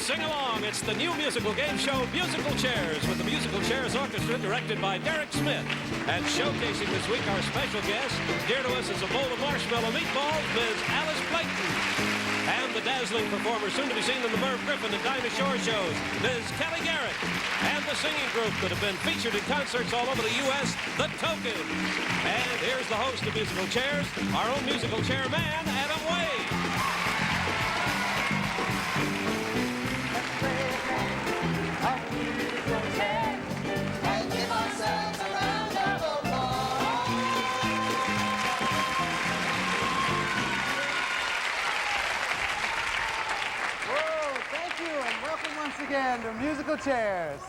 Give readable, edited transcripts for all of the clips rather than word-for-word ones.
sing along. It's the new musical game show, Musical Chairs, with the Musical Chairs Orchestra, directed by Derek Smith. And showcasing this week our special guest, dear to us as a bowl of marshmallow meatballs, Ms. Alice Playten. And the dazzling performer, soon to be seen in the Merv Griffin and Dinah Shore shows, Ms. Kelly Garrett. And the singing group that have been featured in concerts all over the U.S., The Tokens. And here's the host of Musical Chairs, our own musical chairman, Adam Wade. Once again to Musical Chairs.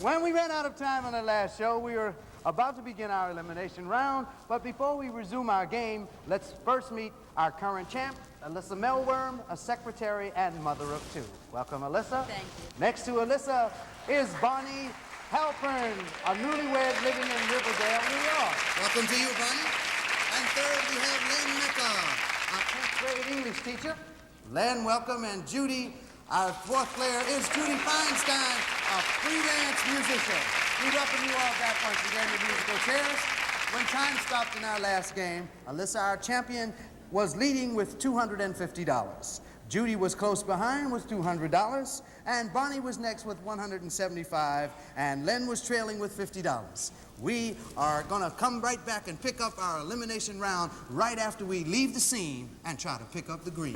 When we ran out of time on the last show, we were about to begin our elimination round, but before we resume our game, let's first meet our current champ, Alyssa Melworm, a secretary and mother of two. Welcome, Alyssa. Thank you. Next to Alyssa is Bonnie Halpern, a newlywed living in Riverdale, New York. Welcome to you, Bonnie. And third, we have Len Mecca, Our 10th grade English teacher. Len, welcome, and Judy. Our fourth player is Judy Feinstein, a freelance musician. We welcome you all back once again to Musical Chairs. When time stopped in our last game, Alyssa, our champion, was leading with $250. Judy was close behind with $200, and Bonnie was next with $175, and Len was trailing with $50. We are going to come right back and pick up our elimination round right after we leave the scene and try to pick up the green.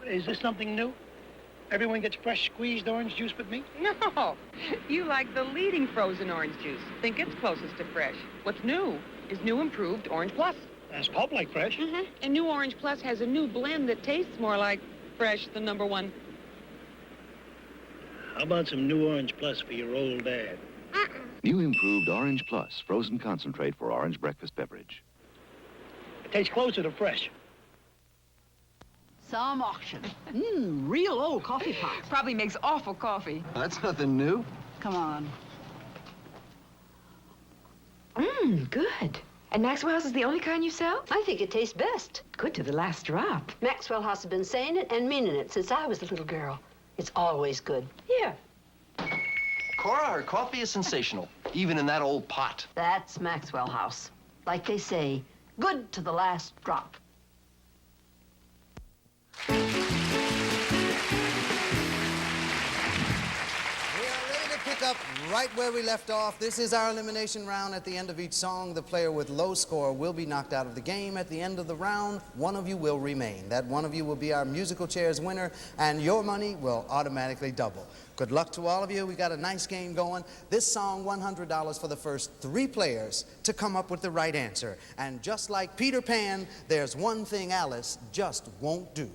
Is this something new? Everyone gets fresh squeezed orange juice but me? No, you like the leading frozen orange juice. Think it's closest to fresh. What's new is new improved Orange Plus. That's pulp like fresh. Mm-hmm. And new Orange Plus has a new blend that tastes more like fresh than number one. How about some new Orange Plus for your old dad? New improved Orange Plus, frozen concentrate for orange breakfast beverage. It tastes closer to fresh. Some auction. Real old coffee pot. Probably makes awful coffee. That's nothing new. Come on. Good. And Maxwell's is the only kind you sell? I think it tastes best. Good to the last drop. Maxwell House has been saying it and meaning it since I was a little girl. It's always good. Here. Cora, her coffee is sensational, even in that old pot. That's Maxwell House. Like they say, good to the last drop. We are ready to pick up right where we left off. This is our elimination round. At the end of each song, the player with low score will be knocked out of the game. At the end of the round, one of you will remain. That one of you will be our Musical Chairs winner, and your money will automatically double. Good luck to all of you. We got a nice game going. This song, $100 for the first 3 players to come up with the right answer. And just like Peter Pan, there's one thing Alice just won't do.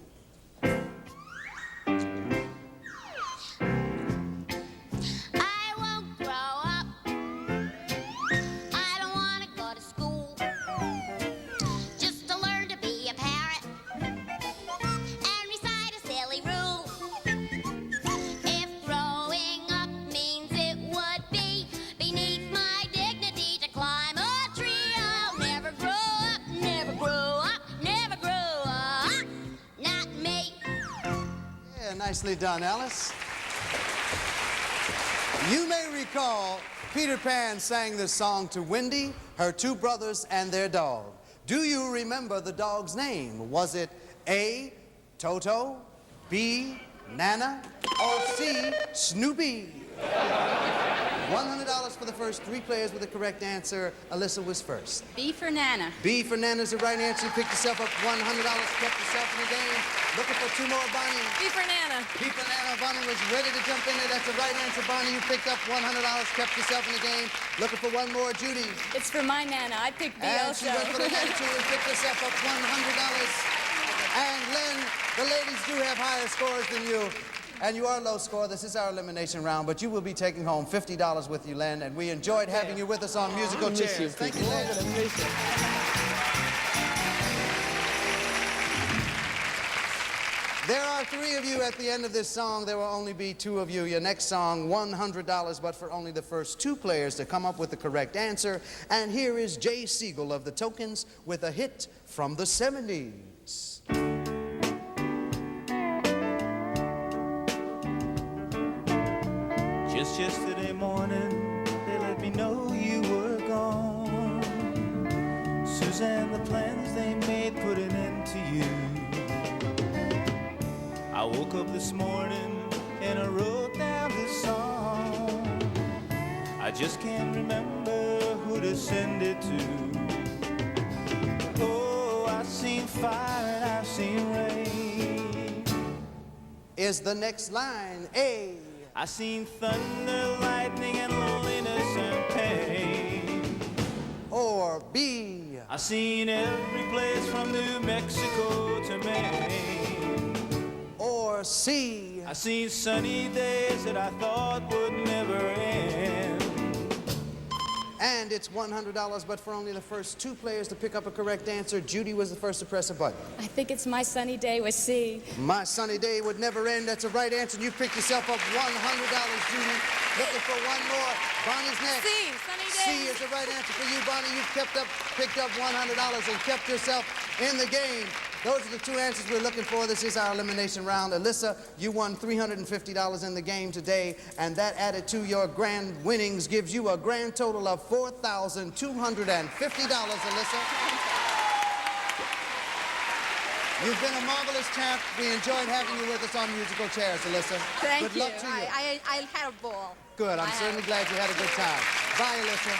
Nicely done, Alice. You may recall Peter Pan sang this song to Wendy, her 2 brothers, and their dog. Do you remember the dog's name? Was it A, Toto, B, Nana, or C, Snoopy? $100 for the first 3 players with the correct answer. Alyssa was first. B for Nana. B for Nana is the right answer. You picked yourself up $100, kept yourself in the game. Looking for 2 more, Bonnie. B for Nana. B for Nana. Bonnie was ready to jump in there. That's the right answer, Bonnie. You picked up $100, kept yourself in the game. Looking for 1 more, Judy. It's for my Nana. I picked B And also. she went for the next 2 and picked herself up $100. And Lynn, the ladies do have higher scores than you. And you are low score. This is our elimination round, but you will be taking home $50 with you, Len, and we enjoyed having you with us on Musical Chairs. Thank you, Len. There are 3 of you at the end of this song. There will only be 2 of you. Your next song, $100, but for only the first 2 players to come up with the correct answer. And here is Jay Siegel of the Tokens with a hit from the 70s. Just yesterday morning, they let me know you were gone. Suzanne, the plans they made put an end to you. I woke up this morning and I wrote down this song. I just can't remember who to send it to. Oh, I've seen fire and I've seen rain. Is the next line A? I seen thunder, lightning, and loneliness and pain. Or B? I seen every place from New Mexico to Maine. Or C? I seen sunny days that I thought would never end. And it's $100, but for only the first 2 players to pick up a correct answer. Judy was the first to press a button. I think it's My Sunny Day with C. My sunny day would never end. That's a right answer. You picked yourself up $100, Judy. Looking for one more. Bonnie's next. C, Sunny Day. C is the right answer for you, Bonnie. You've picked up $100 and kept yourself in the game. Those are the 2 answers we're looking for. This is our elimination round. Alyssa, you won $350 in the game today, and that added to your grand winnings gives you a grand total of $4,250, Alyssa. You've been a marvelous champ. We enjoyed having you with us on Musical Chairs, Alyssa. Thank Good you. luck to you. I had a ball. Good. I'm certainly glad you had a good time. Bye, Alyssa.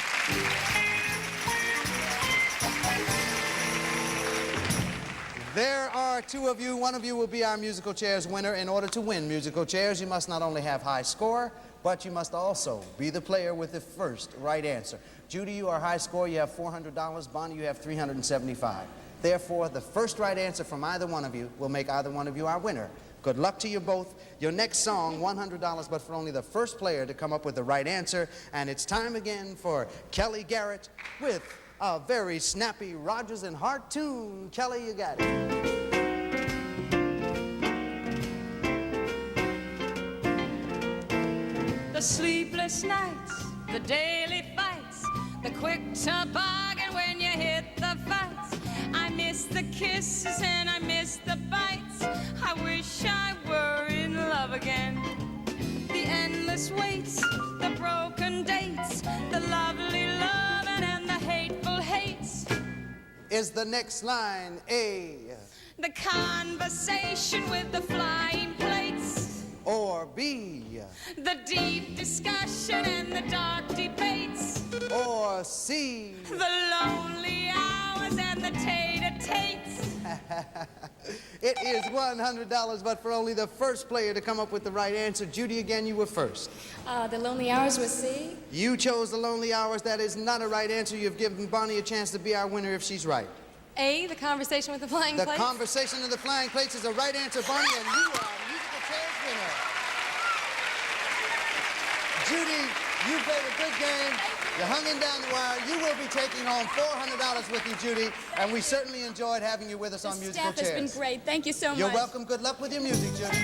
There are 2 of you. One of you will be our Musical Chairs winner. In order to win Musical Chairs, you must not only have high score, but you must also be the player with the first right answer. Judy, you are high score. You have $400. Bonnie, you have $375. Therefore, the first right answer from either one of you will make either one of you our winner. Good luck to you both. Your next song, $100, but for only the first player to come up with the right answer. And it's time again for Kelly Garrett with a very snappy Rodgers and Hart tune. Kelly, you got it. The sleepless nights, the daily fights, the quick toboggan when you hit the fights. I miss the kisses and I miss the bites. I wish I were in love again. The endless waits, the broken dates, the lovely loving and the hateful hates. Is the next line A? The conversation with the flying plates. Or B? The deep discussion and the dark debates. Or C? The lonely hours and the tete-a-tates. It is $100, but for only the first player to come up with the right answer. Judy, again, you were first. The lonely hours with C. You chose the lonely hours. That is not a right answer. You've given Bonnie a chance to be our winner if she's right. A, the conversation with the flying plates. The conversation of the flying plates is a right answer, Bonnie, and you are Musical Chairs winner. Judy, you played a good game. You hung in down the wire. You will be taking home $400 with you, Judy, and we certainly enjoyed having you with us on Musical Chairs. The staff has been great. Thank you so much. You're welcome. Good luck with your music, Judy.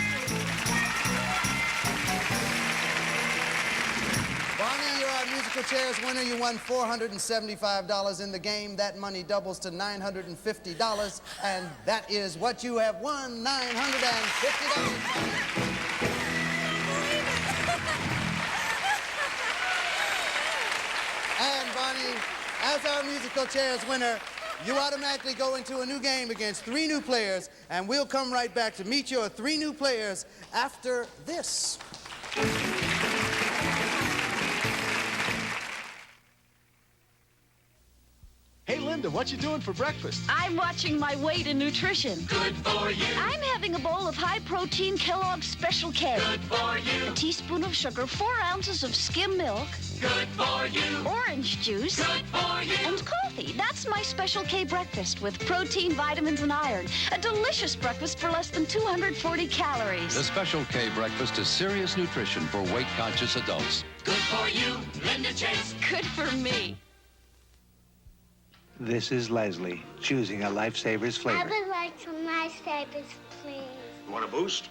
Bonnie, you're our Musical Chairs winner. You won $475 in the game. That money doubles to $950, and that is what you have won, $950. And Bonnie, as our Musical Chairs winner, you automatically go into a new game against 3 new players, and we'll come right back to meet your 3 new players after this. Hey, Linda, what you doing for breakfast? I'm watching my weight and nutrition. Good for you. I'm having a bowl of high-protein Kellogg Special K. Good for you. A teaspoon of sugar, 4 ounces of skim milk. Good for you. Orange juice. Good for you. And coffee. That's my Special K breakfast with protein, vitamins, and iron. A delicious breakfast for less than 240 calories. The Special K breakfast is serious nutrition for weight-conscious adults. Good for you, Linda Chase. Good for me. This is Leslie, choosing a Lifesavers flavor. I would like some Lifesavers, please. You want a boost?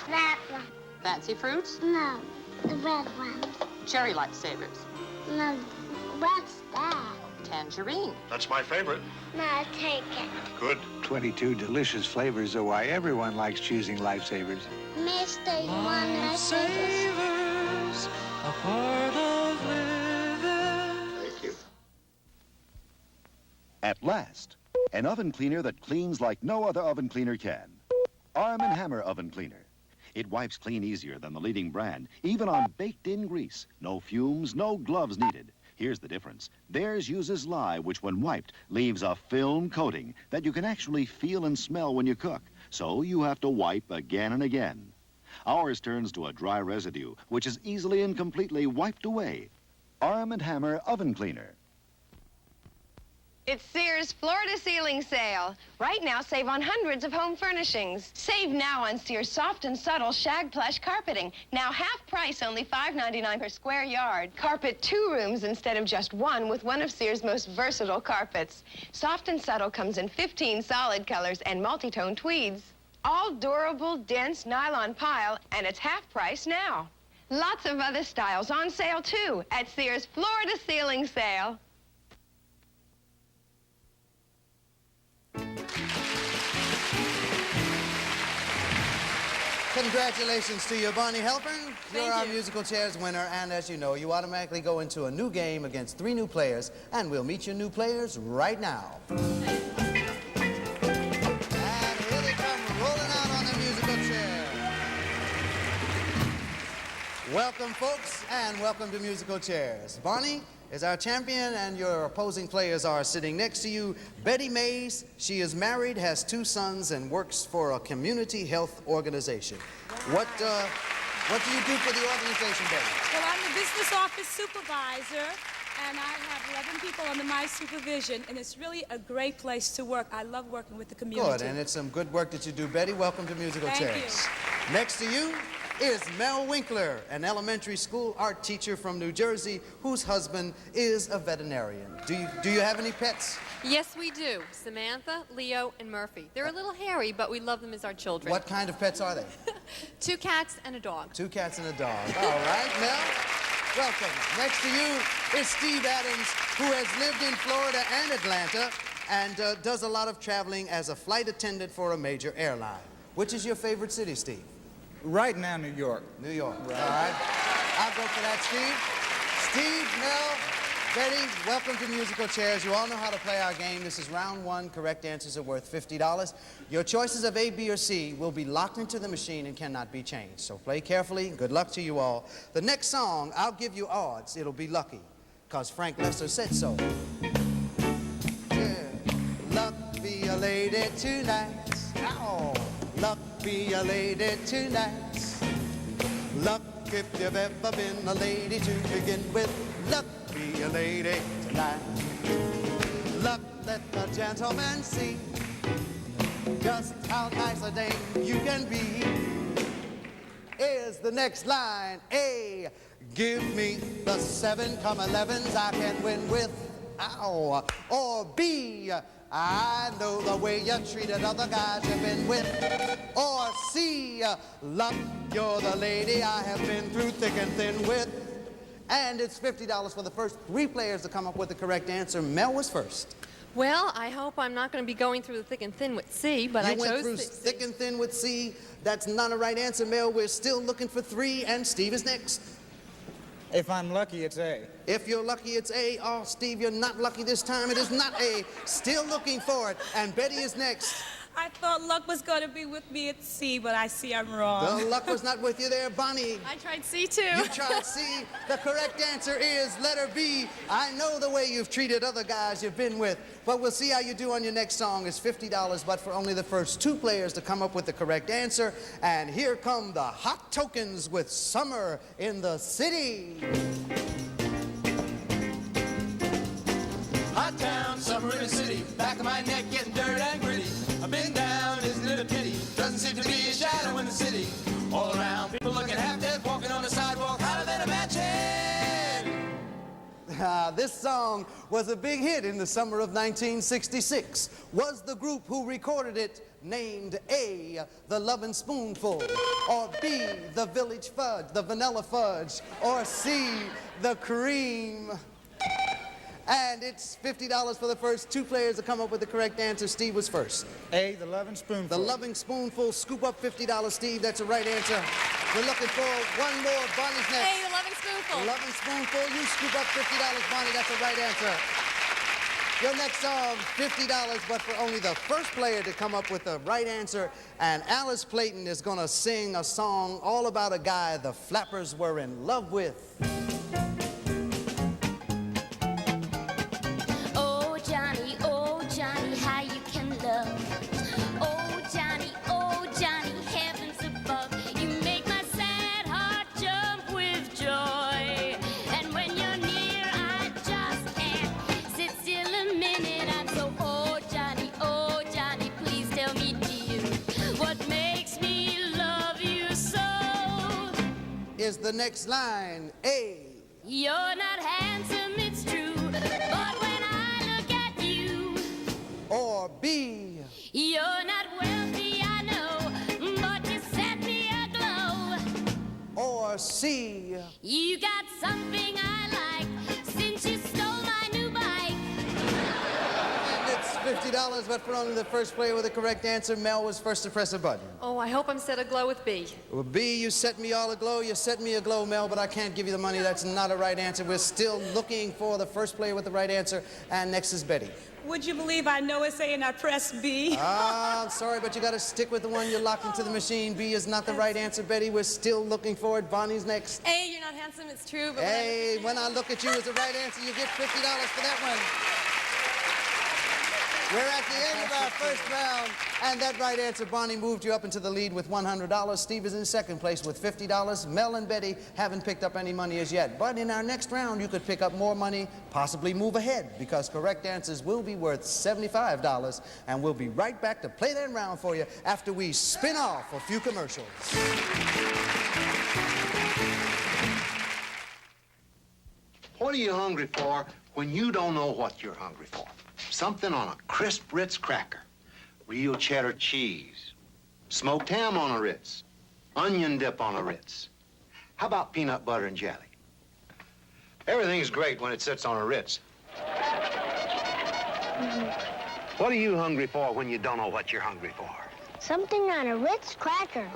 That one. Fancy fruits? No, the red one. Cherry Lifesavers. No, what's that? Tangerine. That's my favorite. No, take it. Good. 22 delicious flavors are why everyone likes choosing Lifesavers. Mister, you want Lifesavers, a part of living. Thank you. At last, an oven cleaner that cleans like no other oven cleaner can. Arm & Hammer Oven Cleaner. It wipes clean easier than the leading brand, even on baked-in grease. No fumes, no gloves needed. Here's the difference. Theirs uses lye, which when wiped, leaves a film coating that you can actually feel and smell when you cook. So you have to wipe again and again. Ours turns to a dry residue, which is easily and completely wiped away. Arm & Hammer Oven Cleaner. It's Sears floor-to-ceiling sale. Right now, save on hundreds of home furnishings. Save now on Sears soft and subtle shag plush carpeting. Now half price, only $5.99 per square yard. Carpet 2 rooms instead of just 1 with one of Sears' most versatile carpets. Soft and subtle comes in 15 solid colors and multi-tone tweeds. All durable, dense nylon pile, and it's half price now. Lots of other styles on sale, too, at Sears floor-to-ceiling sale. Congratulations to you, Bonnie Halpern. You're our you. musical chairs winner, and as you know, you automatically go into a new game against 3 new players, and we'll meet your new players right now. And here they come, rolling out on the musical chair. Welcome, folks, and welcome to Musical Chairs. Bonnie is our champion, and your opposing players are sitting next to you. Betty Mays, she is married, has 2 sons, and works for a community health organization. Wow. What do you do for the organization, Betty? Well, I'm the business office supervisor, and I have 11 people under my supervision, and it's really a great place to work. I love working with the community. Good, and it's some good work that you do, Betty. Welcome to Musical Thank Chairs. You. Next to you is Mel Winkler, an elementary school art teacher from New Jersey whose husband is a veterinarian. Do you have any pets? Yes, we do. Samantha, Leo, and Murphy. They're a little hairy, but we love them as our children. What kind of pets are they? 2 cats and a dog. 2 cats and a dog. All right, Mel. Welcome. Next to you is Steve Adams, who has lived in Florida and Atlanta and does a lot of traveling as a flight attendant for a major airline. Which is your favorite city, Steve? Right now, New York. New York. Right. All right. I'll go for that, Steve. Steve, Mel, Betty, welcome to Musical Chairs. You all know how to play our game. This is round 1. Correct answers are worth $50. Your choices of A, B, or C will be locked into the machine and cannot be changed. So play carefully. Good luck to you all. The next song, I'll give you odds. It'll be lucky, because Frank Lesser said so. Yeah. Luck be a lady tonight. Ow. Luck be a lady tonight. Luck if you've ever been a lady to begin with. Luck be a lady tonight. Luck, let the gentleman see just how nice a dame you can be. Is the next line. A, give me the 7-11s I can win with. Ow. Or B, I know the way you treated other guys you've been with. Or C, luck, you're the lady I have been through thick and thin with. And it's $50 for the first 3 players to come up with the correct answer. Mel was first. Well, I hope I'm not going to be going through the thick and thin with C, but I chose You went through thick and thin with C. That's not a right answer, Mel. We're still looking for 3, and Steve is next. If I'm lucky, it's A. If you're lucky, it's A. Oh, Steve, you're not lucky this time. It is not A. Still looking for it. And Betty is next. I thought luck was going to be with me at C, but I see I'm wrong. The luck was not with you there, Bonnie. I tried C, too. You tried C. The correct answer is letter B. I know the way you've treated other guys you've been with. But we'll see how you do on your next song. It's $50, but for only the first 2 players to come up with the correct answer. And here come the Hot Tokens with Summer in the City. Hot town, summer in the city. Back of my neck getting dirt and gritty. I've been down, isn't it a pity? Doesn't seem to be a shadow in the city. All around, people looking half dead, walking on the sidewalk, hotter than a match head. This song was a big hit in the summer of 1966. Was the group who recorded it named A, the Lovin' Spoonful, or B, the Village Fudge, the Vanilla Fudge, or C, the Cream? And it's $50 for the first two players to come up with the correct answer. Steve was first. A, the Lovin' Spoonful. The Loving Spoonful. Scoop up $50, Steve. That's the right answer. We're looking for one more. Bonnie's next. Hey, the Loving Spoonful. The Loving Spoonful. You scoop up $50, Bonnie. That's the right answer. Your next song, $50, but for only the first player to come up with the right answer. And Alice Playten is going to sing a song all about a guy the Flappers were in love with. Oh, Johnny, how you can love. Oh, Johnny, heavens above. You make my sad heart jump with joy. And when you're near, I just can't sit still a minute. I'm so, oh, Johnny, please tell me, dear, what makes me love you so? Is the next line A? You're not handsome, it's true, but when I look at you, or B? You're not wealthy, I know, but you set me aglow. Or C? You got something I like since you stole my new bike. And it's $50, but for only the first player with the correct answer. Mel was first to press a button. Oh, I hope I'm set aglow with B. Well, B, you set me all aglow. You set me aglow, Mel, but I can't give you the money. That's not a right answer. We're still looking for the first player with the right answer. And next is Betty. Would you believe I know it's A and I pressed B? I'm sorry, but you got to stick with the one you locked into the machine. B is not the right answer, Betty. We're still looking for it. Bonnie's next. A, you're not handsome, it's true, but Hey, when I look at you is the right answer. You get $50 for that one. We're at the end of our first round, and that right answer, Bonnie, moved you up into the lead with $100. Steve is in second place with $50. Mel and Betty haven't picked up any money as yet. But in our next round, you could pick up more money, possibly move ahead, because correct answers will be worth $75. And we'll be right back to play that round for you after we spin off a few commercials. What are you hungry for when you don't know what you're hungry for? Something on a crisp Ritz cracker, real cheddar cheese, smoked ham on a Ritz, onion dip on a Ritz. How about peanut butter and jelly? Everything's great when it sits on a Ritz. What are you hungry for when you don't know what you're hungry for? Something on a Ritz cracker.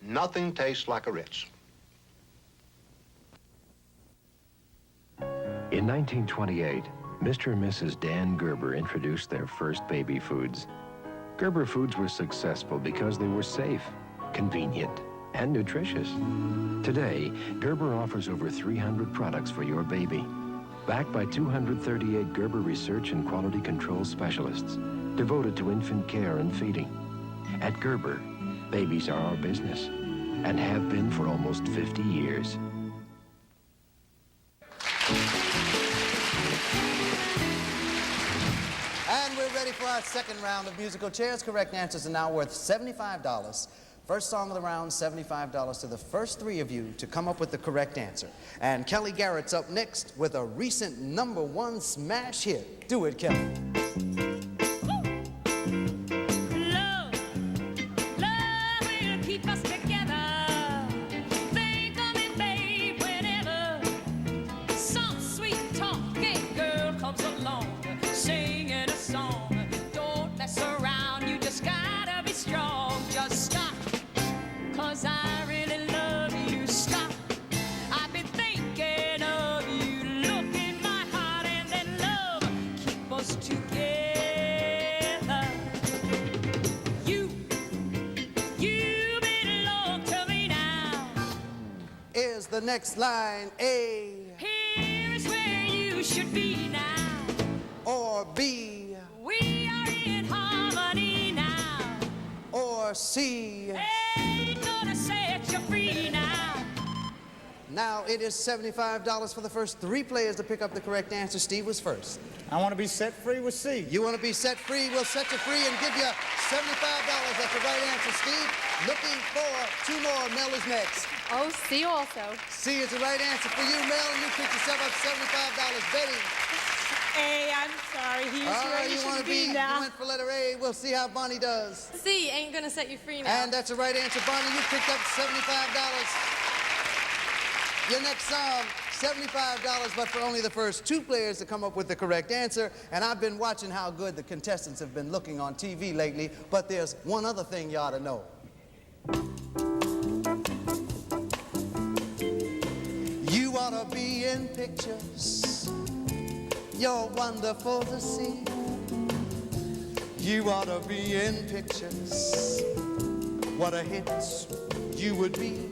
Nothing tastes like a Ritz. In 1928, Mr. and Mrs. Dan Gerber introduced their first baby foods. Gerber foods were successful because they were safe, convenient, and nutritious. Today, Gerber offers over 300 products for your baby, backed by 238 Gerber research and quality control specialists devoted to infant care and feeding. At Gerber, babies are our business and have been for almost 50 years. And we're ready for our second round of musical chairs. Correct answers are now worth $75. First song of the round, $75 to the first three of you to come up with the correct answer. And Kelly Garrett's up next with a recent #1 smash hit. Do it, Kelly. The next line, A. Here's where you should be now. Or B. We are in harmony now. Or C. Ain't gonna set you free now. Now it is $75 for the first three players to pick up the correct answer. Steve was first. I want to be set free with C. You want to be set free? We'll set you free and give you $75. That's the right answer, Steve. Looking for two more. Mel is next. Oh, C also. C is the right answer for you, Mel. You picked yourself up $75. Betty. A, I'm sorry. He's where he should be now. You went for letter A. We'll see how Bonnie does. C ain't gonna set you free now. And that's the right answer, Bonnie. You picked up $75. Your next song, $75, but for only the first 2 players to come up with the correct answer. And I've been watching how good the contestants have been looking on TV lately, but there's one other thing you ought to know. You ought to be in pictures. You're wonderful to see. You ought to be in pictures. What a hit you would be.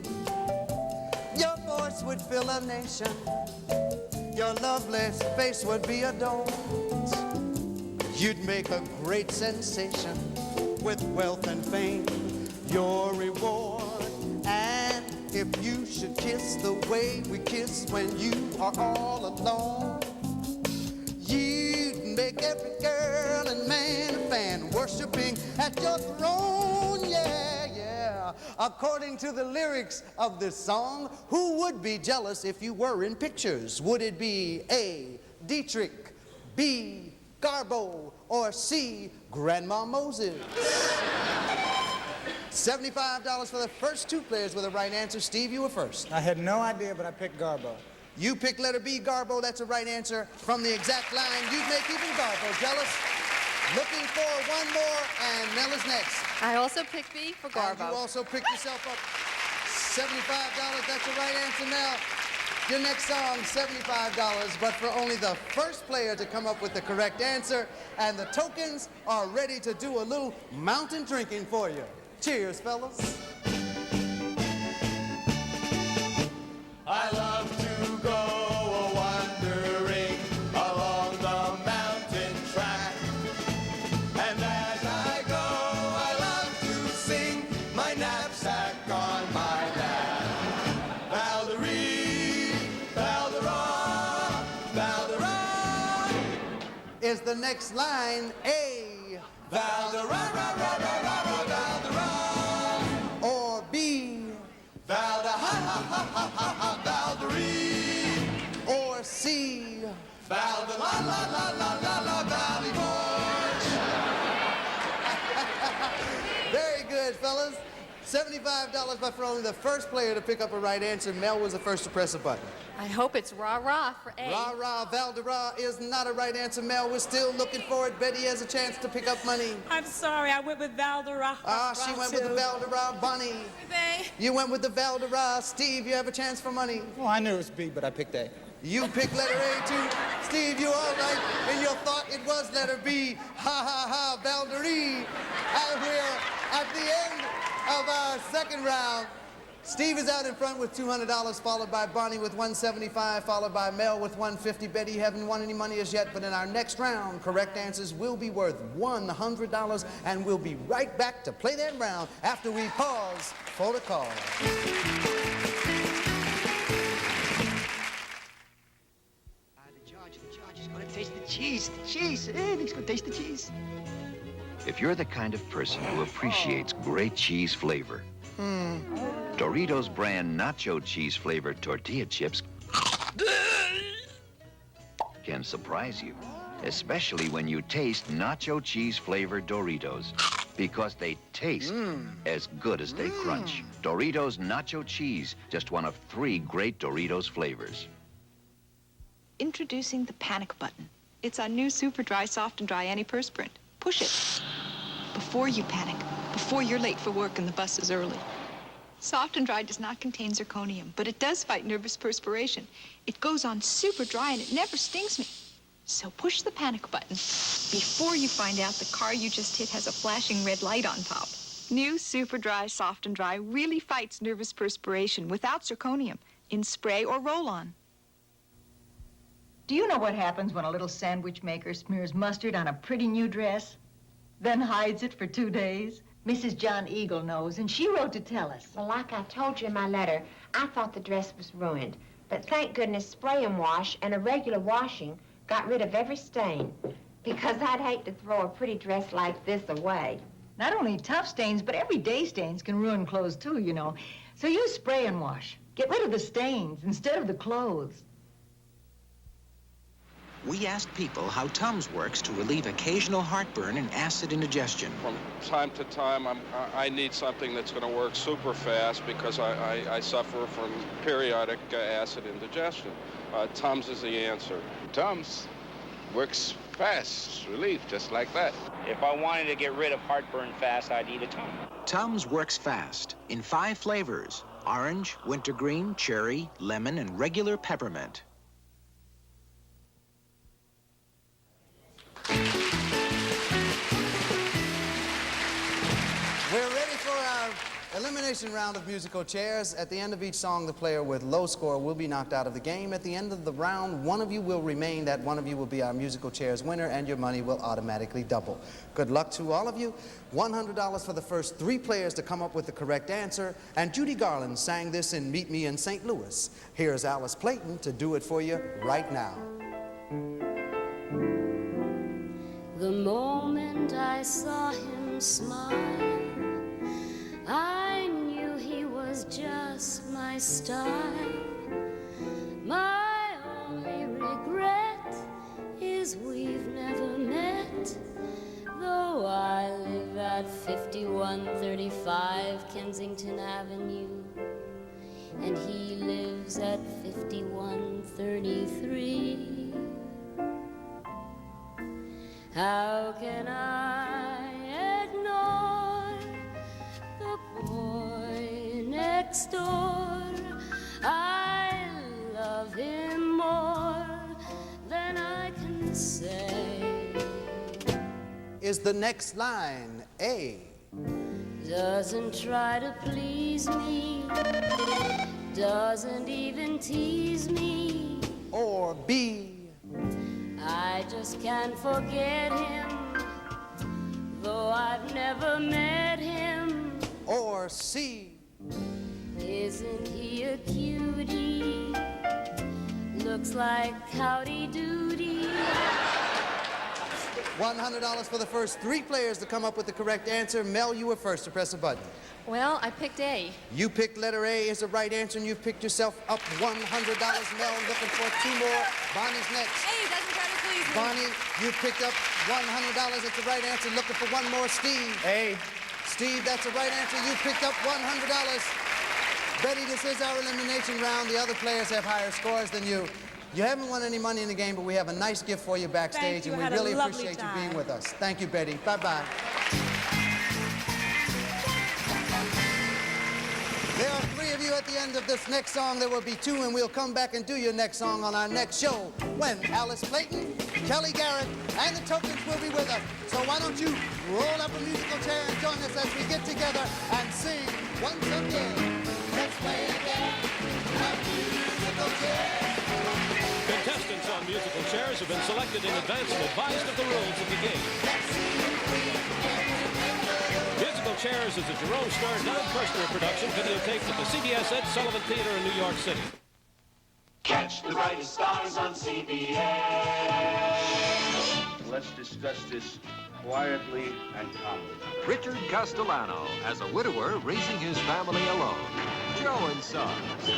Your voice would fill a nation. Your lovely face would be adored. You'd make a great sensation with wealth and fame, your reward. And if you should kiss the way we kiss when you are all alone, you'd make every girl and man a fan, worshiping at your throne, yeah, yeah. According to the lyrics of this song, who would be jealous if you were in pictures? Would it be A, Dietrich, B, Garbo, or C, Grandma Moses? $75 for the first 2 players with the right answer. Steve, you were first. I had no idea, but I picked Garbo. You picked letter B, Garbo. That's the right answer. From the exact line, you'd make even Garbo jealous. Looking for one more, and Mel is next. I also picked B for Garbo. And you also picked yourself up $75. That's the right answer, Mel. Your next song, $75, but for only the first player to come up with the correct answer. And the tokens are ready to do a little mountain drinking for you. Cheers, fellas. I love to go a-wandering along the mountain track. And as I go, I love to sing my knapsack on my lap. Valderie, Valdera, Valdera. Is the next line A, Valdera, ra, ra, ra, ra, ra, Valdera. Or B, Valda, ha, ha, ha, ha, ha, ha, Valderie. Or C, Valda, la, la, la, la, la, la, Valley Boys. Very good, fellas. $75, but for only the first player to pick up a right answer. Mel was the first to press a button. I hope it's rah-rah for A. Rah-rah, Valdera is not a right answer, Mel. We're still looking for it. Betty has a chance to pick up money. I'm sorry, I went with Valdera. She went with the Valdera. Bonnie, you went with the Valdera. Steve, you have a chance for money. Well, I knew it was B, but I picked A. You picked letter A, too. Steve, you all right? In your thought, it was letter B. Ha, ha, ha, Valderie. And we're at the end of our second round. Steve is out in front with $200, followed by Bonnie with $175, followed by Mel with $150. Betty, you haven't won any money as yet, but in our next round, correct answers will be worth $100, and we'll be right back to play that round after we pause for the call. The George is gonna taste the cheese. He's gonna taste the cheese. If you're the kind of person who appreciates great cheese flavor, Doritos brand nacho cheese flavored tortilla chips can surprise you, especially when you taste nacho cheese flavored Doritos, because they taste as good as they crunch. Doritos nacho cheese, just one of 3 great Doritos flavors. Introducing the panic button. It's our new super dry, soft and dry antiperspirant. Push it. Before you panic, before you're late for work and the bus is early. Soft and Dry does not contain zirconium, but it does fight nervous perspiration. It goes on super dry and it never stings me. So push the panic button before you find out the car you just hit has a flashing red light on top. New Super Dry, Soft and Dry really fights nervous perspiration without zirconium in spray or roll-on. Do you know what happens when a little sandwich maker smears mustard on a pretty new dress, then hides it for 2 days? Mrs. John Eagle knows, and she wrote to tell us. Well, like I told you in my letter, I thought the dress was ruined. But thank goodness spray and wash and a regular washing got rid of every stain. Because I'd hate to throw a pretty dress like this away. Not only tough stains, but everyday stains can ruin clothes too, you know. So use spray and wash. Get rid of the stains instead of the clothes. We asked people how Tums works to relieve occasional heartburn and acid indigestion. From time to time, I need something that's going to work super fast because I suffer from periodic acid indigestion. Tums is the answer. Tums works fast, relief, just like that. If I wanted to get rid of heartburn fast, I'd eat a Tums. Tums works fast in 5 flavors: orange, wintergreen, cherry, lemon, and regular peppermint. We're ready for our elimination round of musical chairs. At the end of each song, the player with low score will be knocked out of the game. At the end of the round, one of you will remain. That one of you will be our musical chairs winner, and your money will automatically double. Good luck to all of you. $100 for the first 3 players to come up with the correct answer. And Judy Garland sang this in Meet Me in St. Louis. Here's Alice Playten to do it for you right now. The moment I saw him smile, I knew he was just my style. My only regret is we've never met, though I live at 5135 Kensington Avenue, and he lives at 5133. How can I ignore the boy next door? I love him more than I can say. Is the next line A? Doesn't try to please me, doesn't even tease me. Or B? I just can't forget him, though I've never met him. Or C? Isn't he a cutie? Looks like Howdy Doody. $100 for the first 3 players to come up with the correct answer. Mel, you were first to press a button. Well, I picked A. You picked letter A as the right answer, and you've picked yourself up $100. Mel, looking for 2 more. Bonnie's next. A doesn't try to please me. Bonnie, you picked up $100. That's the right answer. Looking for 1 more. Steve. A. Steve, that's the right answer. You picked up $100. Betty, this is our elimination round. The other players have higher scores than you. You haven't won any money in the game, but we have a nice gift for you backstage, and we really appreciate you being with us. Thank you, Betty. Bye-bye. There are 3 of you at the end of this next song. There will be 2, and we'll come back and do your next song on our next show when Alice Playten, Kelly Garrett, and the Tokens will be with us. So why don't you roll up a musical chair and join us as we get together and sing once again. Let's play again. A musical chair. Contestants on musical chairs have been selected in advance and advised of the rules of the game. Musical Chairs is a Jerome Starr, Don Kirshner production, videotaped at the CBS Ed Sullivan Theater in New York City. Catch the brightest stars on CBS. Let's discuss this quietly and calmly. Richard Castellano as a widower raising his family alone. Joe and Sons.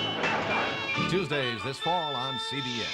Tuesdays this fall on CBS.